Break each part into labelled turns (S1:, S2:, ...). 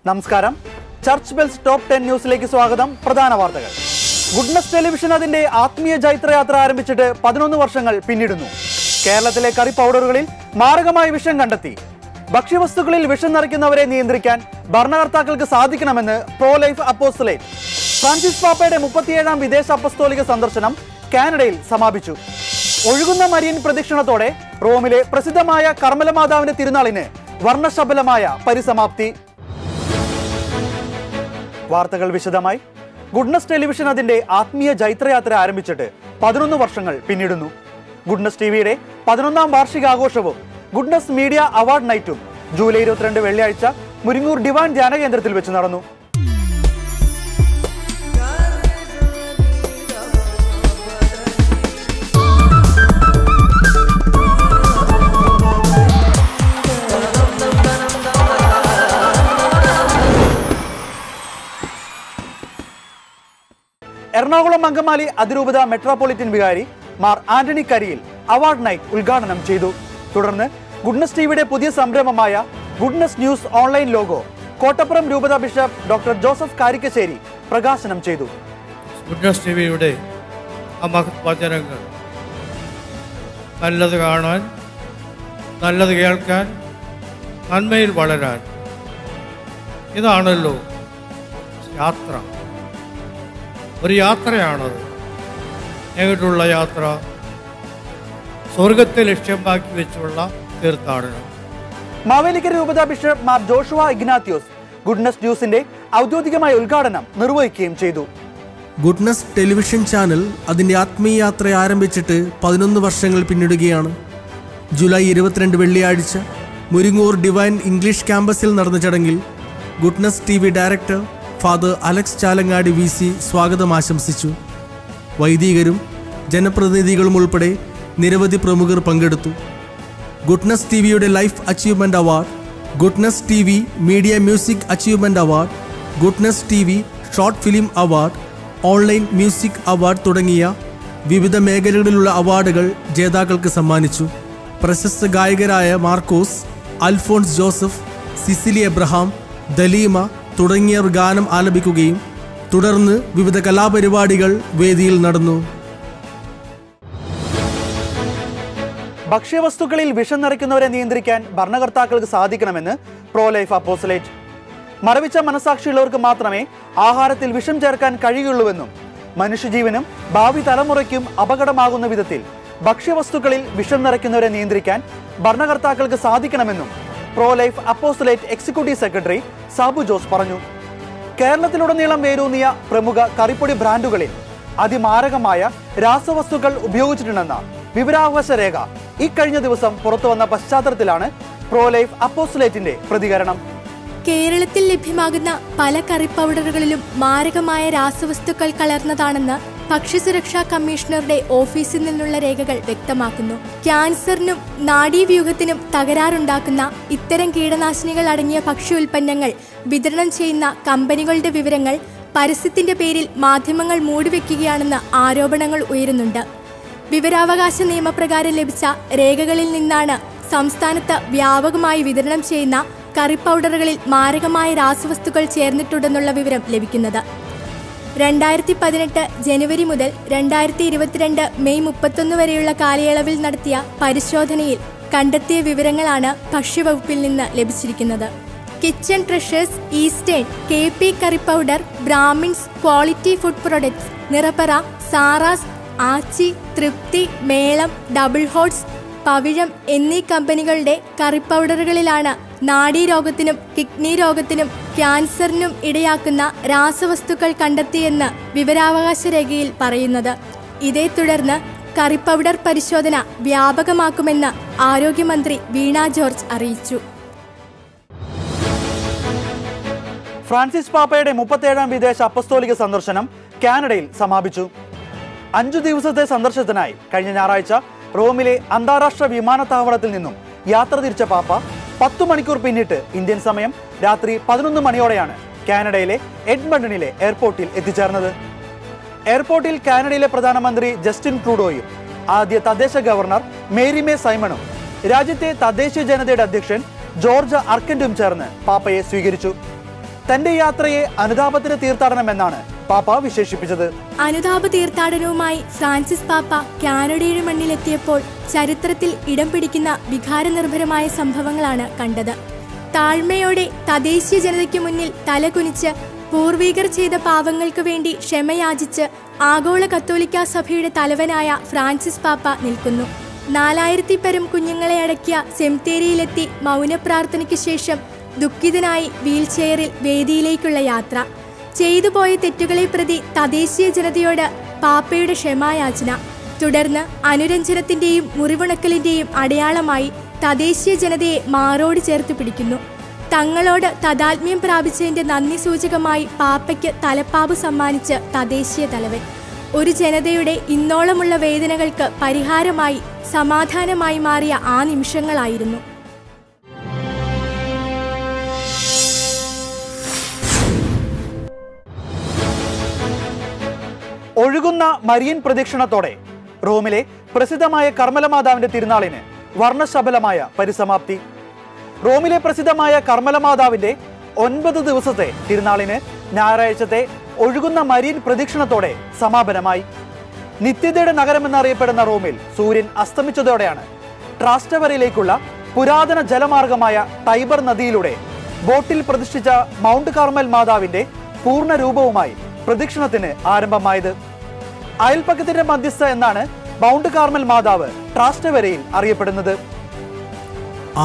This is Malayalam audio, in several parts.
S1: നമസ്കാരം. ചർച്ച് ബെൽസ് ടോപ്പ് 10 ന്യൂസിലേക്ക് സ്വാഗതം. പ്രധാന വാർത്തകൾ. ഗുഡ്നസ് ടെലിവിഷൻ അതിന്റെ ആത്മീയ ജൈത്രയാത്ര ആരംഭിച്ചിട്ട് 11 വർഷങ്ങൾ പിന്നിടുന്നു. കേരളത്തിലെ കറി പൗഡറുകളിൽ മാരകമായ വിഷം കണ്ടെത്തി. ഭക്ഷ്യവസ്തുക്കളിൽ വിഷം നിറയ്ക്കുന്നവരെ നിയന്ത്രിക്കാൻ ഭരണകർത്താക്കൾക്ക് സാധിക്കണമെന്ന് പ്രോ ലൈഫ് അപ്പോസ്തലേറ്റ്. ഫ്രാൻസിസ് പാപ്പയുടെ 37ാം വിദേശ അപ്പസ്തോലിക സന്ദർശനം കാനഡയിൽ സമാപിച്ചു. ഒഴുകുന്ന മരിയൻ പ്രദക്ഷിണത്തോടെ റോമിലെ പ്രസിദ്ധമായ കർമ്മലമാതാവിന്റെ തിരുനാളിന് വർണ്ണശബലമായ പരിസമാപ്തി. വാർത്തകൾ വിശദമായി. ഗുഡ്നസ് ടെലിവിഷൻ അതിന്റെ ആത്മീയ ജൈത്രയാത്ര ആരംഭിച്ചിട്ട് 11 വർഷങ്ങൾ പിന്നിടുന്നു. ഗുഡ്നസ് ടിവിയുടെ 11ാം വാർഷികാഘോഷവും ഗുഡ്നസ് മീഡിയ അവാർഡ് നൈറ്റും ജൂലൈ 22 വെള്ളിയാഴ്ച മുരിങ്ങൂർ ഡിവൈൻ ധ്യാന കേന്ദ്രത്തിൽ വെച്ച് നടന്നു. എറണാകുളം അങ്കമാലി അതിരൂപത മെട്രോപൊളിറ്റൻ വികാരി മാർ ആന്റണി കരിയിൽ അവാർഡ് നൈറ്റ് ഉദ്ഘാടനം ചെയ്തു. തുടർന്ന് ഗുഡ്നസ് ടിവിയുടെ പുതിയ സംരംഭമായ goodness news online logo Kottappuram രൂപത ബിഷപ്പ് ഡോക്ടർ ജോസഫ് കാരിക്കശ്ശേരി പ്രകാശനം ചെയ്തു.
S2: ഗുഡ്നസ് ടിവിയുടെ വചനങ്ങൾ നല്ലത് കാണാൻ, നല്ലത് കേൾക്കാൻ, നന്മയിൽ വളരാൻ, ഇതാണല്ലോ യാത്ര. ഒരു യാത്രയാണത്. എങ്ങോട്ടുള്ള യാത്ര? സ്വർഗത്തെ ലക്ഷ്യമാക്കി വെച്ചുള്ള തീർത്ഥാടനം.
S1: മാവേലിക്കര രൂപത bishop Mar Joshua Ignatios goodness ന്യൂസിന്റെ ഔദ്യോഗികമായ ഉദ്ഘാടനം നിർവഹിക്കുകയും ചെയ്തു.
S3: ഗുഡ്നസ് ടെലിവിഷൻ ചാനൽ അതിന്റെ ആത്മീയ യാത്ര ആരംഭിച്ചിട്ട് 11 വർഷങ്ങൾ പിന്നിടുകയാണ്. ജൂലൈ 22 വെള്ളിയാഴ്ച മുരിങ്ങൂർ ഡിവൈൻ ഇംഗ്ലീഷ് ക്യാമ്പസിൽ നടന്ന ചടങ്ങിൽ goodness TV director father Alex Chalangadi VC സ്വാഗതം ആശംസിച്ചു. വൈദികരും ജനപ്രതിനിധികളും ഉൾപ്പെടെ നിരവധി പ്രമുഖർ പങ്കെടുത്തു. ഗുഡ്നസ് ടിവിയുടെ life achievement award, goodness TV media music achievement award, goodness TV short film award, online music award തുടങ്ങിയ വിവിധ മേഖലകളിലുള്ള അവാർഡുകൾ ജേതാക്കൾക്ക് സമ്മാനിച്ചു. പ്രശസ്ത ഗായകരായ മാർക്കോസ്, അൽഫോൺസ് ജോസഫ്, സിസിലി എബ്രഹാം, ദലീമ തുടങ്ങിയവർ ഗാനം ആലപിക്കുകയും തുടർന്ന് വിവിധ കലാപരിപാടികൾ വേദിയിൽ നടന്നു.
S1: ഭക്ഷ്യവസ്തുക്കളിൽ വിഷം നിറയ്ക്കുന്നവരെ നിയന്ത്രിക്കാൻ ഭരണകർത്താക്കൾക്ക് സാധിക്കണമെന്ന് പ്രോ ലൈഫ് അപ്പോസ്തലേറ്റ്. മരവിച്ച മനസാക്ഷിയുള്ളവർക്ക് മാത്രമേ ആഹാരത്തിൽ വിഷം ചേർക്കാൻ കഴിയുള്ളൂവെന്നും മനുഷ്യജീവനും ഭാവി തലമുറയ്ക്കും അപകടമാകുന്ന വിധത്തിൽ ഭക്ഷ്യവസ്തുക്കളിൽ വിഷം നിറയ്ക്കുന്നവരെ നിയന്ത്രിക്കാൻ ഭരണകർത്താക്കൾക്ക് സാധിക്കണമെന്നും pro life apostolate executive secretary Sabu Jose പറഞ്ഞു. കേരളത്തിലുടനീളം വേരൂന്നിയ പ്രമുഖ കറിപ്പൊടി ബ്രാൻഡുകളിൽ അതിമാരകമായ രാസവസ്തുക്കൾ ഉപയോഗിച്ചിട്ടുണ്ടെന്ന വിവരാവകാശ രേഖ ഇക്കഴിഞ്ഞ ദിവസം പുറത്തുവന്ന പശ്ചാത്തലത്തിലാണ് പ്രോ ലൈഫ് അപ്പോസ്തലേറ്റിന്റെ പ്രതികരണം.
S4: കേരളത്തിൽ ലഭ്യമാകുന്ന പല കറി പൗഡറുകളിലും മാരകമായ രാസവസ്തുക്കൾ കലർന്നതാണെന്ന് ഭക്ഷ്യസുരക്ഷാ കമ്മീഷണറുടെ ഓഫീസിൽ നിന്നുള്ള രേഖകൾ വ്യക്തമാക്കുന്നു. ക്യാൻസറിനും നാഡീവ്യൂഹത്തിനും തകരാറുണ്ടാക്കുന്ന ഇത്തരം കീടനാശിനികൾ അടങ്ങിയ ഭക്ഷ്യ ഉൽപ്പന്നങ്ങൾ വിതരണം ചെയ്യുന്ന കമ്പനികളുടെ വിവരങ്ങൾ പരസ്യത്തിന്റെ പേരിൽ മാധ്യമങ്ങൾ മൂടിവെക്കുകയാണെന്ന് ആരോപണങ്ങൾ ഉയരുന്നുണ്ട്. വിവരാവകാശ നിയമപ്രകാരം ലഭിച്ച രേഖകളിൽ നിന്നാണ് സംസ്ഥാനത്ത് വ്യാപകമായി വിതരണം ചെയ്യുന്ന കറി പൗഡറുകളിൽ മാരകമായ രാസവസ്തുക്കൾ ചേർന്നിട്ടുണ്ടെന്നുള്ള വിവരം ലഭിക്കുന്നത്. 2018 ജനുവരി മുതൽ 2022 മെയ് 31 വരെയുള്ള കാലയളവിൽ നടത്തിയ പരിശോധനയിൽ കണ്ടെത്തിയ വിവരങ്ങളാണ് ഭക്ഷ്യവകുപ്പിൽ നിന്ന് ലഭിച്ചിരിക്കുന്നത്. Kitchen treasures, Eastern, KP curry powder, Brahmins, quality food products, Nirapara, Saras, Aachi, Tripti, Melam, double ഹോട്ട്സ്, പവിഴം എന്നീ കമ്പനികളുടെ കറി പൗഡറുകളിലാണ് നാഡീരോഗത്തിനും കിഡ്നി രോഗത്തിനും ക്യാൻസറിനും ഇടയാക്കുന്ന രാസവസ്തുക്കൾ കണ്ടെത്തിയെന്ന് വിവരാവകാശ രേഖയിൽ പറയുന്നത്. ഇതേ തുടർന്ന് കറി പൗഡർ പരിശോധന വ്യാപകമാക്കുമെന്ന് ആരോഗ്യമന്ത്രി വീണ ജോർജ് അറിയിച്ചു.
S1: ഫ്രാൻസിസ് പാപ്പയുടെ 37ാം വിദേശ അപ്പസ്തോലിക സന്ദർശനം കാനഡയിൽ സമാപിച്ചു. 5 ദിവസത്തെ സന്ദർശനത്തിനായി കഴിഞ്ഞ ഞായറാഴ്ച റോമിലെ അന്താരാഷ്ട്ര വിമാനത്താവളത്തിൽ നിന്നും യാത്ര തിരിച്ച പാപ്പ 10 മണിക്കൂർ പിന്നിട്ട് ഇന്ത്യൻ സമയം രാത്രി 11 മണിയോടെയാണ് കാനഡയിലെ എഡ്മണ്ടണിലെ എയർപോർട്ടിൽ എത്തിച്ചേർന്നത്. എയർപോർട്ടിൽ കാനഡയിലെ പ്രധാനമന്ത്രി ജസ്റ്റിൻ ട്രൂഡോയും ആദ്യ തദ്ദേശ ഗവർണർ മേരി മേ സൈമണും രാജ്യത്തെ തദ്ദേശീയ ജനതയുടെ അധ്യക്ഷൻ ജോർജ് അർക്കൻഡും ചേർന്ന് പാപ്പയെ സ്വീകരിച്ചു. തന്റെ യാത്രയെ അനുതാപത്തിന്റെ തീർത്ഥാടനം എന്നാണ് പാപ്പ വിശേഷിപ്പിച്ചത്.
S4: അനുതാപ തീർത്ഥാടനവുമായി ഫ്രാൻസിസ് പാപ്പ കാനഡയുടെ മണ്ണിലെത്തിയപ്പോൾ ചരിത്രത്തിൽ ഇടം പിടിക്കുന്ന വികാരനിർഭരമായ സംഭവങ്ങളാണ് കണ്ടത്. താഴ്മയോടെ തദ്ദേശീയ ജനതയ്ക്ക് മുന്നിൽ തലകുനിച്ച് പൂർവീകർ ചെയ്ത പാവങ്ങൾക്ക് വേണ്ടി ക്ഷമയാചിച്ച് ആഗോള കത്തോലിക്കാ സഭയുടെ തലവനായ ഫ്രാൻസിസ് പാപ്പ നിൽക്കുന്നു. 4000 പരം കുഞ്ഞുങ്ങളെ അടക്കിയ സെമിത്തേരിയിലെത്തി മൗനപ്രാർത്ഥനയ്ക്ക് ശേഷം ദുഃഖിതനായി വീൽചെയറിൽ വേദിയിലേക്കുള്ള യാത്ര. ചെയ്തുപോയ തെറ്റുകളെ പ്രതി തദ്ദേശീയ ജനതയോട് പാപ്പയുടെ ക്ഷമായാചന. തുടർന്ന് അനുരഞ്ജനത്തിന്റെയും മുറിവുണക്കലിന്റെയും അടയാളമായി തദ്ദേശീയ ജനതയെ മാറോട് ചേർത്ത് പിടിക്കുന്നു. തങ്ങളോട് തദാത്മ്യം പ്രാപിച്ചതിന്റെ നന്ദി സൂചകമായി പാപ്പയ്ക്ക് തലപ്പാവ് സമ്മാനിച്ച് തദ്ദേശീയ തലവൻ. ഒരു ജനതയുടെ ഇന്നോളമുള്ള വേദനകൾക്ക് പരിഹാരമായി സമാധാനമായി മാറിയ ആ നിമിഷങ്ങളായിരുന്നു.
S1: ഒഴുകുന്ന മരിയൻ പ്രദക്ഷിണത്തോടെ റോമിലെ പ്രസിദ്ധമായ കർമ്മലമാതാവിന്റെ തിരുനാളിന് വർണ്ണശബലമായ പരിസമാപ്തി. റോമിലെ പ്രസിദ്ധമായ കർമ്മലമാതാവിന്റെ 9 ദിവസത്തെ തിരുനാളിന് ഞായറാഴ്ചത്തെ ഒഴുകുന്ന മരിയൻ പ്രദക്ഷിണത്തോടെ സമാപനമായി. നിത്യതയുടെ നഗരമെന്നറിയപ്പെടുന്ന റോമിൽ സൂര്യൻ അസ്തമിച്ചതോടെയാണ് ട്രാസ്റ്റവരയിലേക്കുള്ള പുരാതന ജലമാർഗമായ ടൈബർ നദിയിലൂടെ ബോട്ടിൽ പ്രതിഷ്ഠിച്ച മൗണ്ട് കാർമൽ മാതാവിന്റെ പൂർണ്ണ രൂപവുമായി പ്രദക്ഷിണത്തിന് ആരംഭമായത്. അയൽപ്പക്കത്തിന്റെ മധ്യസ്ഥ എന്നാണ് മൗണ്ട് കാർമൽ മാതാവ് ട്രാസ്റ്റവരയിൽ അറിയപ്പെടുന്നത്.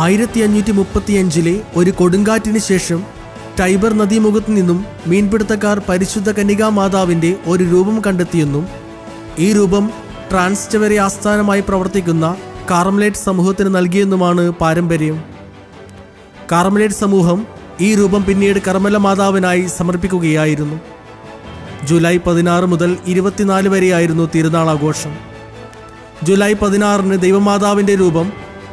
S3: 1535 ഒരു കൊടുങ്കാറ്റിന് ശേഷം ടൈബർ നദീമുഖത്തു നിന്നും മീൻപിടുത്തക്കാർ പരിശുദ്ധ കന്യകാ മാതാവിന്റെ ഒരു രൂപം കണ്ടെത്തിയെന്നും ഈ രൂപം ട്രാൻസ്റ്റവരെ ആസ്ഥാനമായി പ്രവർത്തിക്കുന്ന കാർമലേറ്റ് സമൂഹത്തിന് നൽകിയെന്നുമാണ് പാരമ്പര്യം. കാർമലേറ്റ് സമൂഹം ഈ രൂപം പിന്നീട് കർമ്മല മാതാവിനായി സമർപ്പിക്കുകയായിരുന്നു. ജൂലൈ 16 മുതൽ 24 വരെയായിരുന്നു തിരുനാൾ ആഘോഷം. ജൂലൈ 16 ദൈവമാതാവിന്റെ രൂപം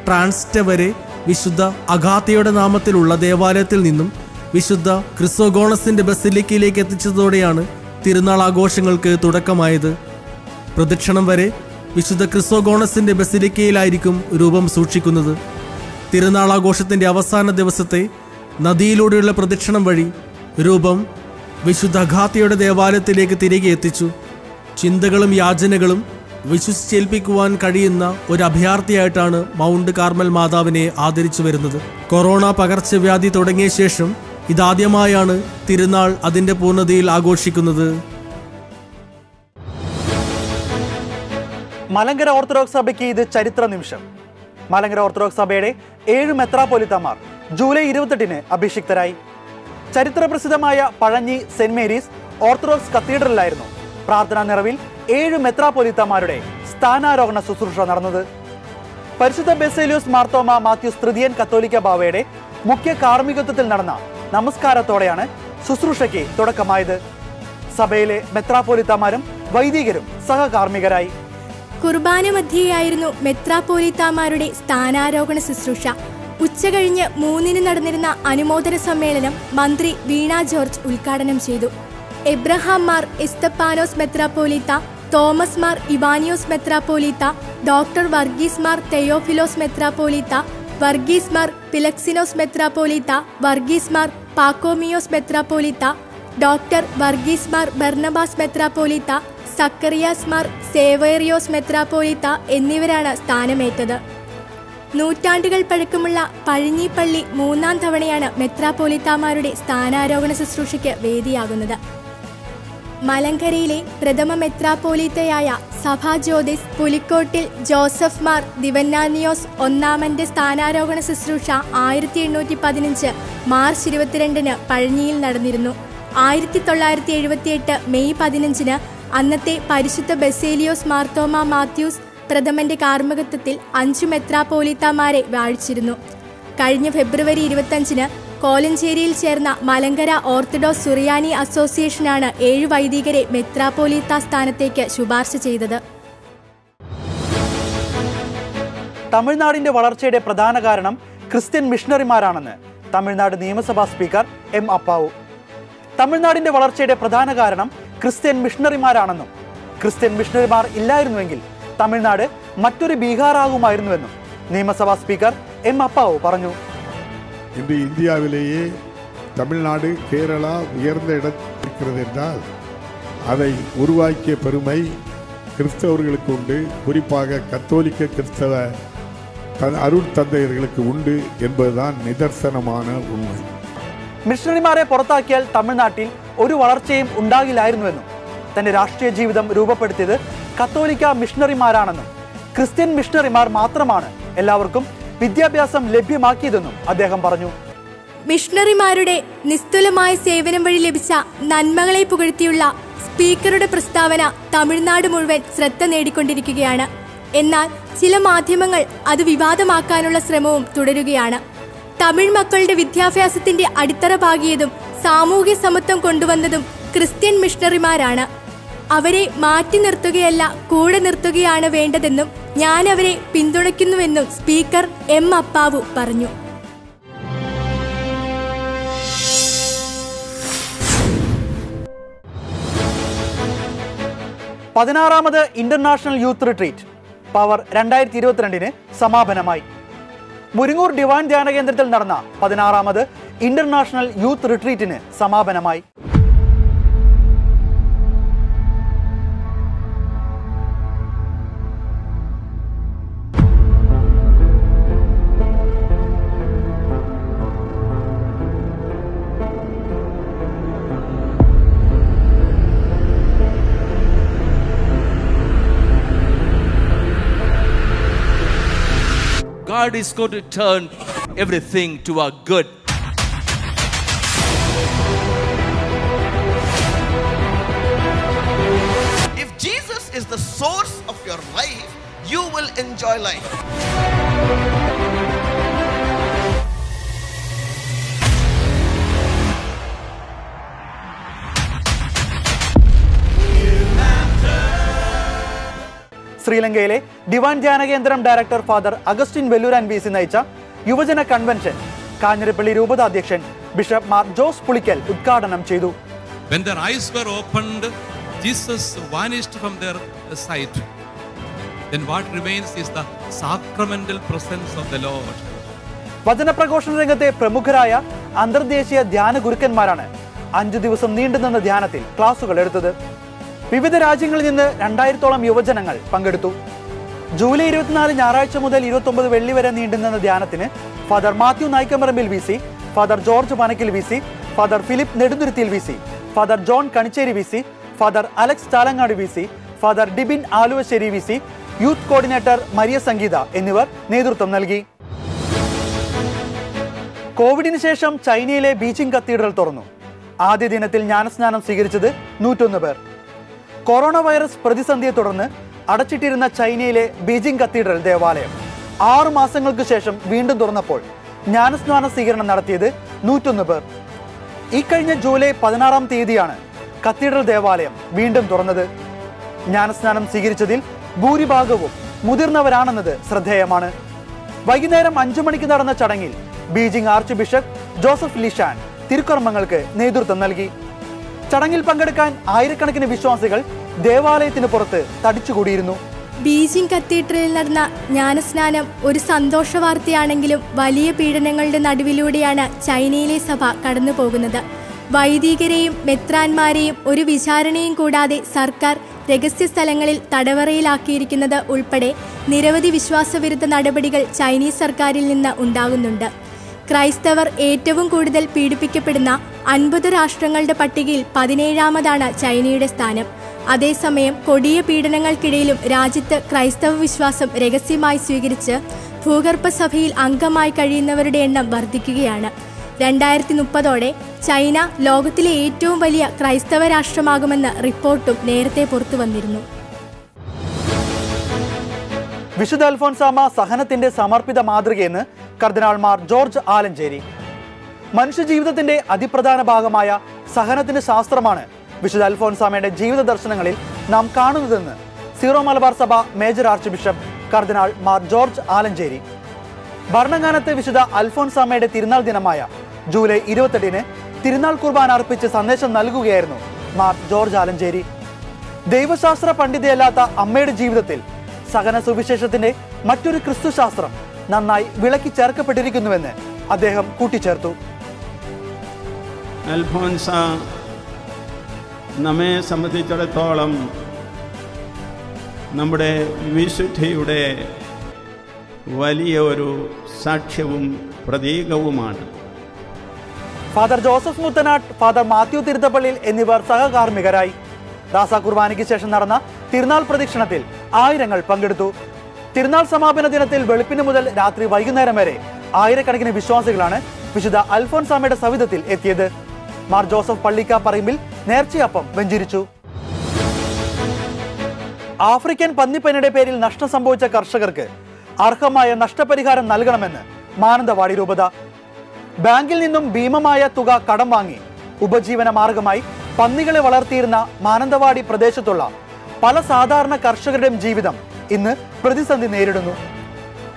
S3: ട്രാൻസ്റ്റവരെ വിശുദ്ധ അഗാത്തയുടെ നാമത്തിലുള്ള ദേവാലയത്തിൽ നിന്നും വിശുദ്ധ ക്രിസോഗോണസിന്റെ ബസിലിക്കയിലേക്ക് എത്തിച്ചതോടെയാണ് തിരുനാൾ ആഘോഷങ്ങൾക്ക് തുടക്കമായത്. പ്രദക്ഷിണം വരെ വിശുദ്ധ ക്രിസോഗോണസിന്റെ ബസിലിക്കയിലായിരിക്കും രൂപം സൂക്ഷിക്കുന്നത്. തിരുനാൾ ആഘോഷത്തിന്റെ അവസാന ദിവസത്തെ നദിയിലൂടെയുള്ള പ്രദക്ഷിണം വഴി രൂപം വിശുദ്ധ അഗാത്തയുടെ ദേവാലയത്തിലേക്ക് തിരികെ എത്തിച്ചു. ചിന്തകളും യാചനകളും വിശ്വസിച്ചേൽപ്പിക്കുവാൻ കഴിയുന്ന ഒരു അഭയാർത്ഥിയായിട്ടാണ് മൗണ്ട് കാർമൽ മാതാവിനെ ആദരിച്ചു വരുന്നത്. കൊറോണ പകർച്ചവ്യാധി തുടങ്ങിയ ശേഷം ഇതാദ്യമായാണ് തിരുനാൾ അതിന്റെ പൂർണ്ണതയിൽ ആഘോഷിക്കുന്നത്.
S1: മലങ്കര ഓർത്തഡോക്സ് സഭയ്ക്ക് ഇത് ചരിത്ര നിമിഷം. മലങ്കര ഓർത്തഡോക്സ് സഭയുടെ 7 മെത്രാപ്പൊലീത്തമാർ ജൂലൈ 28 അഭിഷിക്തരായി. ചരിത്ര പ്രസിദ്ധമായ പഴഞ്ഞി സെന്റ് മേരീസ് ഓർത്തഡോക്സ് കത്തീഡ്രലിലായിരുന്നു പ്രാർത്ഥനാ നിറവിൽ 7 മെത്രാപ്പൊലീത്തമാരുടെ സ്ഥാനാരോഹണ ശുശ്രൂഷ നടന്നത്. പരിശുദ്ധ ബെസേലിയോസ് മാർത്തോമ മാത്യൂസ് തൃതീയൻ കത്തോലിക്ക ബാവയുടെ മുഖ്യ കാർമ്മികത്വത്തിൽ നടന്ന നമസ്കാരത്തോടെയാണ് ശുശ്രൂഷയ്ക്ക് തുടക്കമായത്. സഭയിലെ മെത്രാപ്പൊലീത്തമാരും വൈദികരും സഹകാർമ്മികരായി.
S4: കുർബാന മധ്യേയായിരുന്നു മെത്രാപ്പൊലീത്താമാരുടെ സ്ഥാനാരോഹണ ശുശ്രൂഷ. ഉച്ചകഴിഞ്ഞ് 3 നടന്നിരുന്ന അനുമോദന സമ്മേളനം മന്ത്രി വീണ ജോർജ് ഉദ്ഘാടനം ചെയ്തു. എബ്രഹാം മാർ എസ്തപ്പാനോസ് മെത്രാപ്പൊലീത്ത, തോമസ് മാർ ഇവാനിയോസ് മെത്രാപ്പൊലീത്ത, ഡോക്ടർ വർഗീസ് മാർ തെയോഫിലോസ് മെത്രാപ്പൊലീത്ത, വർഗീസ് മാർ പിലക്സിനോസ് മെത്രാപ്പൊലീത്ത, വർഗീസ് മാർ പാക്കോമിയോസ് മെത്രാപ്പൊലീത്ത, ഡോക്ടർ വർഗീസ് മാർ ബർണബാസ് മെത്രാപ്പൊലീത്ത, സക്കറിയാസ് മാർ സേവേറിയോസ് മെത്രാപ്പൊലീത്ത എന്നിവരാണ് സ്ഥാനമേറ്റത്. നൂറ്റാണ്ടുകൾ പഴക്കമുള്ള പഴഞ്ഞിപ്പള്ളി 3ാം തവണയാണ് മെത്രാപ്പൊലീത്താമാരുടെ സ്ഥാനാരോഹണ ശുശ്രൂഷയ്ക്ക് വേദിയാകുന്നത്. മലങ്കരയിലെ പ്രഥമ മെത്രാപ്പൊലീത്തയായ സഭാ ജ്യോതിസ് പുലിക്കോട്ടിൽ ജോസഫ് മാർ ദിവന്നാനിയോസ് ഒന്നാമന്റെ സ്ഥാനാരോഹണ ശുശ്രൂഷ 1815 മാർച്ച് 22 പഴഞ്ഞിയിൽ നടന്നിരുന്നു. 1978 മെയ് 15 അന്നത്തെ പരിശുദ്ധ ബെസേലിയോസ് മാർത്തോമ മാത്യൂസ് പ്രഥമന്റെ കാർമ്മികത്വത്തിൽ 5 മെത്രാപ്പൊലീത്താമാരെ വാഴിച്ചിരുന്നു. കഴിഞ്ഞ ഫെബ്രുവരി 25 കോലഞ്ചേരിയിൽ ചേർന്ന മലങ്കര ഓർത്തഡോക്സ് സുറിയാനി അസോസിയേഷനാണ് 7 വൈദികരെ മെത്രാപ്പൊലീത്ത സ്ഥാനത്തേക്ക് ശുപാർശ ചെയ്തത്.
S1: തമിഴ്നാടിന്റെ വളർച്ചയുടെ പ്രധാന കാരണം ക്രിസ്ത്യൻ മിഷണറിമാരാണെന്ന് തമിഴ്നാട് നിയമസഭാ സ്പീക്കർ എം അപ്പാവു. തമിഴ്നാടിന്റെ വളർച്ചയുടെ പ്രധാന കാരണം ക്രിസ്ത്യൻ മിഷണറിമാരാണെന്നും ക്രിസ്ത്യൻ മിഷണറിമാർ ഇല്ലായിരുന്നുവെങ്കിൽ തമിഴ്നാട് മറ്റൊരു ബീഹാറാകുമായിരുന്നുവെന്നും നിയമസഭാ സ്പീക്കർ എം അപ്പാവു പറഞ്ഞു.
S5: இன்று இந்தியாவிலேயே தமிழ்நாடு, கேரளா உயர்ந்த இடத்தில் இருக்கிறது என்றால் அதை உருவாக்கிய பெருமை கிறிஸ்தவர்களுக்கு உண்டு, குறிப்பாக கத்தோலிக்க கிறிஸ்தவ அருள் தந்தையர்களுக்கு உண்டு என்பதுதான் നിദർശനமான ഉണ്മ.
S1: മിഷണറിമാരെ പുറത്താക്കിയാൽ തമിഴ്നാട്ടിൽ ഒരു വളർച്ചയും ഉണ്ടാകില്ലായിരുന്നുവെന്നും തന്റെ രാഷ്ട്രീയ ജീവിതം രൂപപ്പെടുത്തിയത് കത്തോലിക്ക മിഷണറിമാരാണെന്നും ക്രിസ്ത്യൻ മിഷണറിമാർ മാത്രമാണ് എല്ലാവർക്കും വിദ്യാഭ്യാസം ലഭ്യമാക്കിയതെന്നും അദ്ദേഹം പറഞ്ഞു.
S4: മിഷണറിമാരുടെ നിസ്തുലമായ സേവനം വഴി ലഭിച്ച നന്മകളെ പുകഴ്ത്തിയുള്ള സ്പീക്കറുടെ പ്രസ്താവന തമിഴ്നാട് മുഴുവൻ ശ്രദ്ധ നേടിക്കൊണ്ടിരിക്കുകയാണ്. എന്നാൽ ചില മാധ്യമങ്ങൾ അത് വിവാദമാക്കാനുള്ള ശ്രമവും തുടരുകയാണ്. തമിഴ് മക്കളുടെ വിദ്യാഭ്യാസത്തിന്റെ അടിത്തറ പാകിയതും സാമൂഹ്യ സമത്വം കൊണ്ടുവന്നതും ക്രിസ്ത്യൻ മിഷണറിമാരാണ്. അവരെ മാറ്റി നിർത്തുകയല്ല, കൂടെ നിർത്തുകയാണ് വേണ്ടതെന്നും ഞാൻ അവരെ പിന്തുണയ്ക്കുന്നുവെന്നും സ്പീക്കർ എം അപ്പാവു പറഞ്ഞു.
S1: പതിനാറാമത് ഇന്റർനാഷണൽ യൂത്ത് റിട്രീറ്റ് പവർ 2022 സമാപനമായി. മുരിങ്ങൂർ ഡിവൈൻ ധ്യാന കേന്ദ്രത്തിൽ നടന്ന 16ാമത് ഇന്റർനാഷണൽ യൂത്ത് റിട്രീറ്റിന് സമാപനമായി.
S6: God is going to turn everything to our good. If Jesus is the source of your life, you will enjoy life.
S1: ശ്രീലങ്കയിലെ ഡിവൈൻ ധ്യാന കേന്ദ്രം ഡയറക്ടർ ഫാദർ അഗസ്റ്റിൻ വെല്ലൂരാൻ വീസി നയിച്ച യുവജന കൺവെൻഷൻ കാഞ്ഞിരപ്പള്ളി രൂപത അധ്യക്ഷൻ ബിഷപ്പ് മാർ ജോസ് പുളിക്കൽ ഉദ്ഘാടനം ചെയ്തു.
S7: When their eyes were opened, Jesus vanished from their sight. Then what remains is the sacramental presence of the Lord.
S1: വചനപ്രഘോഷണ രംഗത്തെ പ്രമുഖരായ അന്തർദേശീയ ധ്യാന ഗുരുക്കന്മാരാണ് 5 ദിവസം നീണ്ടുനിന്ന ധ്യാനത്തിൽ ക്ലാസുകൾ എടുത്തത്. വിവിധ രാജ്യങ്ങളിൽ നിന്ന് 2000-ഓളം യുവജനങ്ങൾ പങ്കെടുത്തു. ജൂലൈ 24 ഞായറാഴ്ച മുതൽ 29 വെള്ളി വരെ നീണ്ടുനിന്ന ധ്യാനത്തിന് father Mathew Naickomparambil V C, father George Panackal V C, father Philip Nedumthuruthil V C, father John Kanicheri V C, father Alex Chalangady V C, father Dibin Aluvassery V C, youth coordinator Maria Sangeetha എന്നിവർ നേതൃത്വം നൽകി. കോവിഡിന് ശേഷം ചൈനയിലെ ബീജിംഗ് കത്തീഡ്രൽ തുറന്നു. ആദ്യ ദിനത്തിൽ ജ്ഞാനസ്നാനം സ്വീകരിച്ചത് 101 പേർ. കൊറോണ വൈറസ് പ്രതിസന്ധിയെ തുടർന്ന് അടച്ചിട്ടിരുന്ന ചൈനയിലെ ബീജിംഗ് കത്തീഡ്രൽ ദേവാലയം 6 മാസങ്ങൾക്ക് ശേഷം വീണ്ടും തുറന്നപ്പോൾ ജ്ഞാനസ്നാന സ്വീകരണം നടത്തിയത് 101 പേർ. ഇക്കഴിഞ്ഞ ജൂലൈ 16-ാം തീയതിയാണ് കത്തീഡ്രൽ ദേവാലയം വീണ്ടും തുറന്നത്. ജ്ഞാനസ്നാനം സ്വീകരിച്ചതിൽ ഭൂരിഭാഗവും മുതിർന്നവരാണെന്നത് ശ്രദ്ധേയമാണ്. വൈകുന്നേരം 5 മണിക്ക് നടന്ന ചടങ്ങിൽ ബീജിംഗ് ആർച്ച് ബിഷപ്പ് ജോസഫ് ലിഷാൻ തിരുക്കർമ്മങ്ങൾക്ക് നേതൃത്വം നൽകി. ചടങ്ങിൽ പങ്കെടുക്കാൻ ആയിരക്കണക്കിന് വിശ്വാസികൾ ദേവാലയത്തിന് പുറത്ത് തടിച്ചുകൂടിയിരുന്നു.
S4: ബീജിംഗ് കത്തീഡ്രലിൽ നടന്ന ജ്ഞാനസ്നാനം ഒരു സന്തോഷ വാർത്തയാണെങ്കിലും വലിയ പീഡനങ്ങളുടെ നടുവിലൂടെയാണ് ചൈനയിലെ സഭ കടന്നു പോകുന്നത്. വൈദികരെയും മെത്രാന്മാരെയും ഒരു വിചാരണയും കൂടാതെ സർക്കാർ രഹസ്യ സ്ഥലങ്ങളിൽ തടവറയിലാക്കിയിരിക്കുന്നത് ഉൾപ്പെടെ നിരവധി വിശ്വാസവിരുദ്ധ നടപടികൾ ചൈനീസ് സർക്കാരിൽ നിന്ന് ഉണ്ടാകുന്നുണ്ട്. ക്രൈസ്തവർ ഏറ്റവും കൂടുതൽ പീഡിപ്പിക്കപ്പെടുന്ന 50 രാഷ്ട്രങ്ങളുടെ പട്ടികയിൽ 17ാമതാണ് ചൈനയുടെ സ്ഥാനം. അതേസമയം കൊടിയ പീഡനങ്ങൾക്കിടയിലും രാജ്യത്ത് ക്രൈസ്തവ വിശ്വാസം രഹസ്യമായി സ്വീകരിച്ച് ഭൂഗർഭസഭയിൽ അംഗമായി കഴിയുന്നവരുടെ എണ്ണം വർദ്ധിക്കുകയാണ്. 2030ഓടെ ചൈന ലോകത്തിലെ ഏറ്റവും വലിയ ക്രൈസ്തവ രാഷ്ട്രമാകുമെന്ന റിപ്പോർട്ടും നേരത്തെ പുറത്തുവന്നിരുന്നു.
S1: വിശുദ്ധ അൽഫോൻസാമ സഹനത്തിന്റെ സമർപ്പിത മാതൃകയെന്ന് കർദിനാൾ മാർ ജോർജ് ആലഞ്ചേരി. മനുഷ്യജീവിതത്തിന്റെ അതിപ്രധാന ഭാഗമായ സഹനത്തിന്റെ ശാസ്ത്രമാണ് വിശുദ്ധ അൽഫോൻസാമയുടെ ജീവിത ദർശനങ്ങളിൽ നാം കാണുന്നതെന്ന് സീറോ മലബാർ സഭ മേജർ ആർച്ച് ബിഷപ്പ് കർദിനാൾ മാർ ജോർജ് ആലഞ്ചേരി. ഭരണങ്ങാനത്ത് വിശുദ്ധ അൽഫോൻസാമയുടെ തിരുനാൾ ദിനമായ ജൂലൈ 28-ന് തിരുനാൾ കുർബാന അർപ്പിച്ച് സന്ദേശം നൽകുകയായിരുന്നു മാർ ജോർജ് ആലഞ്ചേരി. ദൈവശാസ്ത്ര പണ്ഡിതയല്ലാത്ത അമ്മയുടെ ജീവിതത്തിൽ സഹന സുവിശേഷത്തിന്റെ മറ്റൊരു ക്രിസ്തുശാസ്ത്രം നന്നായി വിളക്കി ചേർക്കപ്പെട്ടിരിക്കുന്നുവെന്ന് അദ്ദേഹം കൂട്ടിച്ചേർത്തു.
S8: അൽഫോൻസ നമ്മെ സംബന്ധിച്ചിടത്തോളം നമ്മുടെ വിശുദ്ധിയുടെ വലിയ ഒരു സാക്ഷ്യവും പ്രതീകവുമാണ്.
S1: Father Joseph Muthanattu, father Mathew Thiruthappallil എന്നിവർ സഹകാർമ്മികരായി. റാസ കുർബാനയ്ക്ക് ശേഷം നടന്ന തിരുനാൾ പ്രദക്ഷിണത്തിൽ ആയിരങ്ങൾ പങ്കെടുത്തു. തിരുനാൾ സമാപന ദിനത്തിൽ വെളുപ്പിന് മുതൽ രാത്രി വൈകുന്നേരം വരെ ആയിരക്കണക്കിന് വിശ്വാസികളാണ് വിശുദ്ധ അൽഫോൻസാമയുടെ സവിധത്തിൽ എത്തിയത്. മാർ ജോസഫ് പള്ളിക്ക പറമ്പിൽ നേർച്ചയപ്പം വെഞ്ചരിച്ചു. ആഫ്രിക്കൻ പന്നിപ്പനിയുടെ പേരിൽ നഷ്ടം സംഭവിച്ച കർഷകർക്ക് അർഹമായ നഷ്ടപരിഹാരം നൽകണമെന്ന് മാനന്തവാടി രൂപത. ബാങ്കിൽ നിന്നും ഭീമമായ തുക കടം വാങ്ങി ഉപജീവന മാർഗമായി പന്നികളെ വളർത്തിയിരുന്ന മാനന്തവാടി പ്രദേശത്തുള്ള പല സാധാരണ കർഷകരുടെയും ജീവിതം ഇന്ന് പ്രതിസന്ധി നേരിടുന്നു.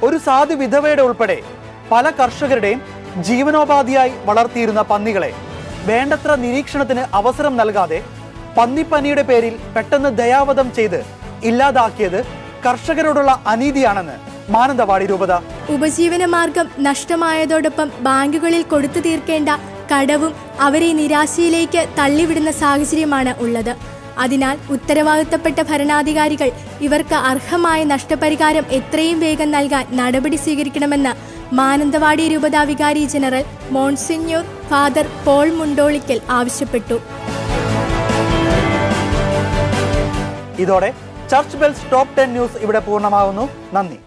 S1: ഒരു സാധു വിധവയുടെ ഉൾപ്പെടെ പല കർഷകരുടെയും ജീവനോപാധിയായി വളർത്തിയിരുന്ന പന്നികളെ വേണ്ടത്ര നിരീക്ഷണത്തിന് അവസരം നൽകാതെ പന്നിപ്പനിയുടെ പേരിൽ പെട്ടെന്ന് ദയാവധം ചെയ്ത് ഇല്ലാതാക്കിയത് കർഷകരോടുള്ള അനീതിയാണെന്ന് മാനന്തവാടി രൂപത.
S4: ഉപജീവന മാർഗം നഷ്ടമായതോടൊപ്പം ബാങ്കുകളിൽ കൊടുത്തു തീർക്കേണ്ട കടവും അവരെ നിരാശയിലേക്ക് തള്ളിവിടുന്ന സാഹചര്യമാണ് ഉള്ളത്. അതിനാൽ ഉത്തരവാദിത്തപ്പെട്ട ഭരണാധികാരികൾ ഇവർക്ക് അർഹമായ നഷ്ടപരിഹാരം എത്രയും വേഗം നൽകാൻ നടപടി സ്വീകരിക്കണമെന്ന് മാനന്തവാടി രൂപത വികാരി general monsignor father Paul Mundolickal ആവശ്യപ്പെട്ടു.
S1: ഇതോടെ ചർച്ച് ബെൽസ് ടോപ്പ് 10 ന്യൂസ് ഇവിടെ പൂർണ്ണമാകുന്നു. നന്ദി.